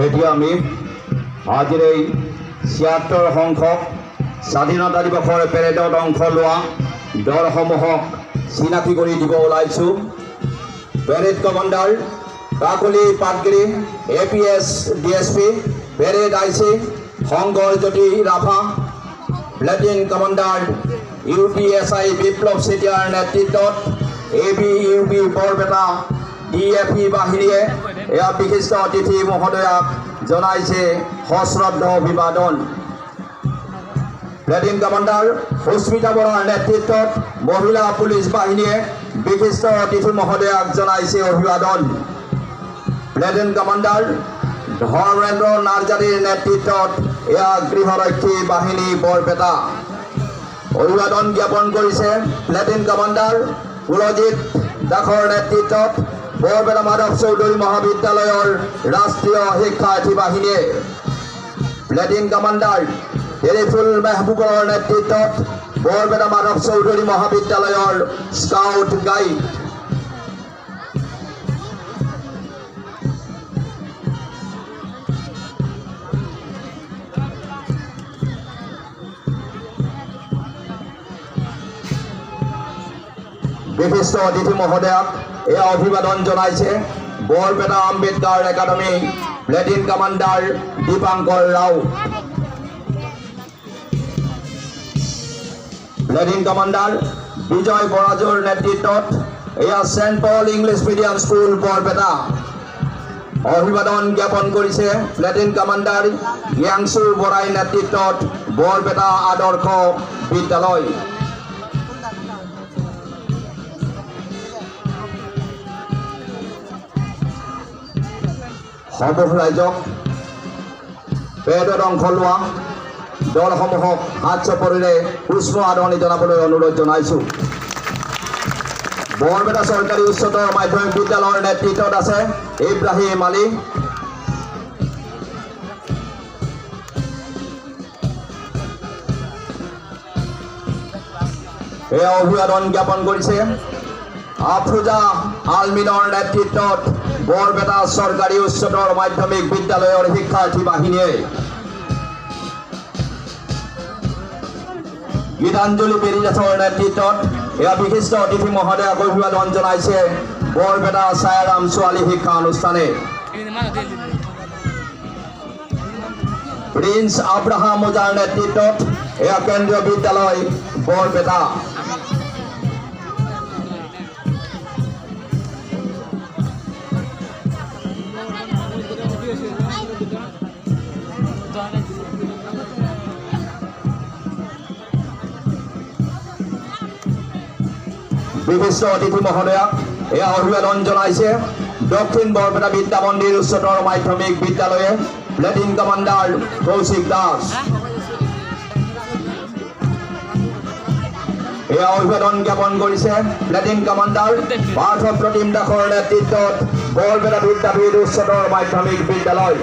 এতিয়া আমি আজিৰ এই ৭৬ সংখ্যক স্বাধীনতা দিৱসৰ পেৰেডত অংশ লোৱা দলসমূহক চিনাকি কৰি দিব ওলাইছোঁ। Parade commander Kakali Patgiri APS DSP, parade IC Shankar Jyoti Rabha, platoon commander UPSI Biplab চেতিয়াৰ নেতৃত্বত ABUB বৰপেটা DFE বাহিনীয়ে এয়া বিশিষ্ট অতিথি মহোদয়াক জনাইছে সশ্ৰদ্ধ অভিবাদন। প্লেটিন কমাণ্ডাৰ সুস্মিতা বৰাৰ নেতৃত্বত মহিলা পুলিচ বাহিনীয়ে বিশিষ্ট অতিথি মহোদয়াক জনাইছে অভিবাদন। প্লেটিন কমাণ্ডাৰ ধৰ্মেন্দ্ৰ নাৰ্জাৰীৰ নেতৃত্বত এয়া গৃহৰক্ষী বাহিনী বৰপেটা। অভিবাদন জ্ঞাপন কৰিছে প্লেটিন কমাণ্ডাৰ কুলজিৎ দাসৰ নেতৃত্বত বৰপেটা মাধৱ চৌধুৰী মহাবিদ্যালয়ৰ ৰাষ্ট্ৰীয় শিক্ষাৰ্থী বাহিনীয়ে। প্লেটিন কমাণ্ডাৰ তেৰিফুল মেহবুবৰ নেতৃত্বত বৰপেটা মাধৱ চৌধুৰী মহাবিদ্যালয়ৰ স্কাউট গাইড। বিশিষ্ট অতিথি মহোদয়াক এয়া অভিবাদন জনাইছে Barpeta Ambedkar academy platoon commander Dipankar Rao. Platoon commander Bijoy বৰাজুৰ নেতৃত্বত এয়া Saint Paul English medium school Barpeta. অভিবাদন জ্ঞাপন কৰিছে প্লেটিন কমাণ্ডাৰ জ্ঞাংচু বৰাই নেতৃত্বত বৰপেটা আদৰ্শ বিদ্যালয়। সৰ্বমুঠ ৰাইজক পেৰেডত অংশ লোৱা দলসমূহক হাত চাপৰিৰে উষ্ম আদৰণি জনাবলৈ অনুৰোধ জনাইছোঁ। বৰপেটা চৰকাৰী উচ্চতৰ মাধ্যমিক বিদ্যালয়ৰ নেতৃত্বত আছে ইব্ৰাহিম আলী। এয়া অভিবাদন জ্ঞাপন কৰিছে আফৰোজা আলমিনৰ নেতৃত্বত বৰপেটা চৰকাৰী উচ্চতৰ মাধ্যমিক বিদ্যালয়ৰ শিক্ষাৰ্থী বাহিনীয়ে। গীতাঞ্জলি পেৰিদাসৰ নেতৃত্বত এয়া বিশিষ্ট অতিথি মহোদয়াক অভিবাদন জনাইছে বৰপেটা ছায়াৰাম ছোৱালী শিক্ষা অনুষ্ঠানে। প্ৰিন্স আব্ৰাহাম ওজাৰ নেতৃত্বত এয়া কেন্দ্ৰীয় বিদ্যালয় বৰপেটা। বিশিষ্ট অতিথি মহোদয়াক এয়া অভিবাদন জনাইছে দক্ষিণ বৰপেটা বিদ্যা মন্দিৰ উচ্চতৰ মাধ্যমিক বিদ্যালয়ে প্লেটিন কমাণ্ডাৰ কৌশিক দাস। এয়া অভিবাদন জ্ঞাপন কৰিছে প্লেটিন কমাণ্ডাৰ পাৰ্থ প্ৰতিম দাসৰ নেতৃত্বত বৰপেটা বিদ্যাপীঠ উচ্চতৰ মাধ্যমিক বিদ্যালয়।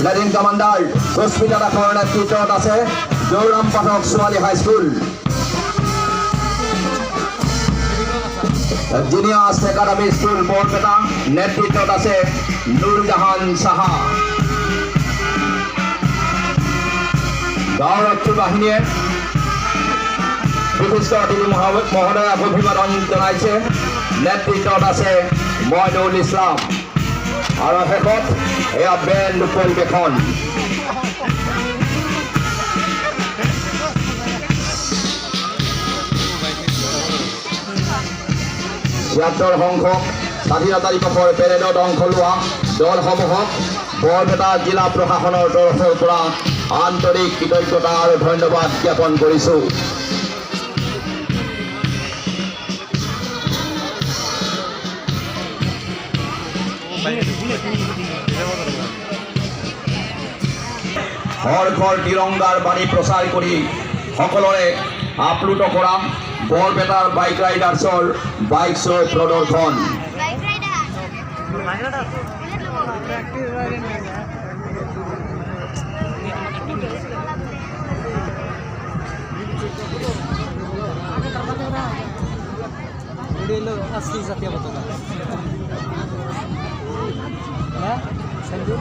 প্লেটিন কমাণ্ডাৰ সুস্মিতা দাসৰ নেতৃত্বত আছে গৌৰাম পাঠক ছোৱালী high school, genius academy school Barpeta, নেতৃত্বত আছে নুৰজাহান সাহা। গাঁৱৰ ৰক্ষী বাহিনীয়ে বিশিষ্ট অতিথি মহোদয়ক অভিবাদন জনাইছে, নেতৃত্বত আছে মইনুল ইছলাম। আৰু শেষত এয়া বেণ্ড পৰিৱেশন। ৭৬ সংখ্যক স্বাধীনতা দিৱসৰ পেৰেডত অংশ লোৱা দলসমূহক বৰপেটা জিলা প্ৰশাসনৰ তৰফৰ পৰা আন্তৰিক কৃতজ্ঞতা আৰু ধন্যবাদ জ্ঞাপন কৰিছোঁ। হৰ ঘৰ তিৰংগাৰ বাণী প্ৰচাৰ কৰি সকলোৰে আপ্লুত কৰা বৰপেটাৰ বাইক ৰাইডাৰ্ছৰ বাইক শ্ব' প্ৰদৰ্শন। असली जातीय पताका হ্যাঁ সঞ্জু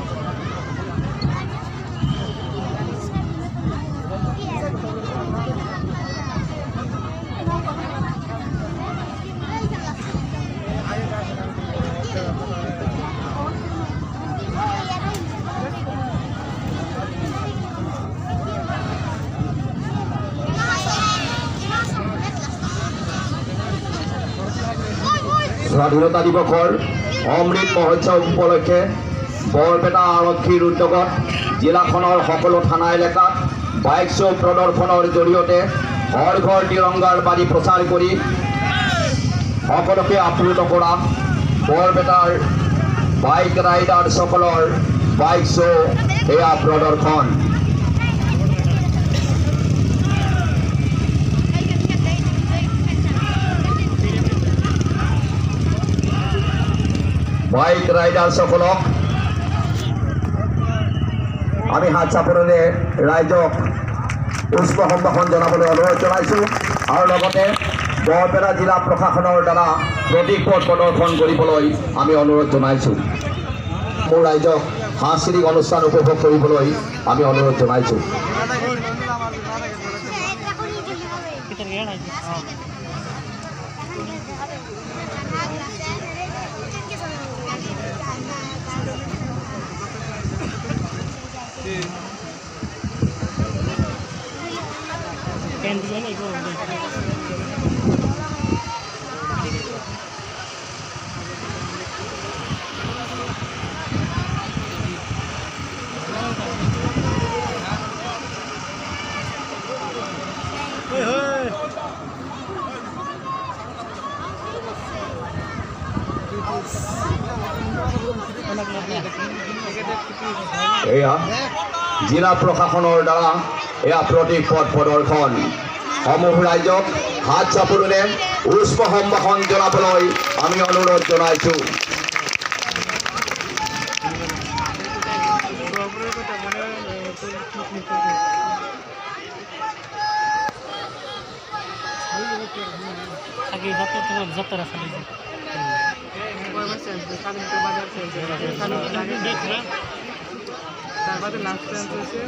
স্বাধীনতা দিৱসৰ অমৃত মহোৎসৱ উপলক্ষে বৰপেটা আৰক্ষীৰ উদ্যোগত জিলাখনৰ সকলো থানা এলেকাত বাইক শ্ব' প্ৰদৰ্শনৰ জৰিয়তে হৰ ঘৰ তিৰংগাৰ বাণী প্ৰচাৰ কৰি সকলোকে আপ্লুত কৰা বৰপেটাৰ বাইক ৰাইডাৰসকলৰ বাইক শ্ব' এয়া প্ৰদৰ্শন। বাইক ৰাইডাৰসকলক আমি হাত চাপৰেৰে ৰাইজক পুষ্প সম্ভাষণ জনাবলৈ অনুৰোধ জনাইছোঁ আৰু লগতে বৰপেটা জিলা প্ৰশাসনৰ দ্বাৰা প্ৰতীক পথ প্ৰদৰ্শন কৰিবলৈ আমি অনুৰোধ জনাইছোঁ। মোৰ ৰাইজক সাংস্কৃতিক অনুষ্ঠান উপভোগ কৰিবলৈ আমি অনুৰোধ জনাইছোঁ। এয়া জিলা প্ৰশাসনৰ দ্বাৰা এয়া প্ৰতীক পথ প্ৰদৰ্শন। সমূহ ৰাইজক হাত চাপৰেৰে পুষ্প সম্ভাষণ জনাবলৈ আমি অনুৰোধ জনাইছোঁ। তাৰপৰে লাস্ট টাইম হচ্ছে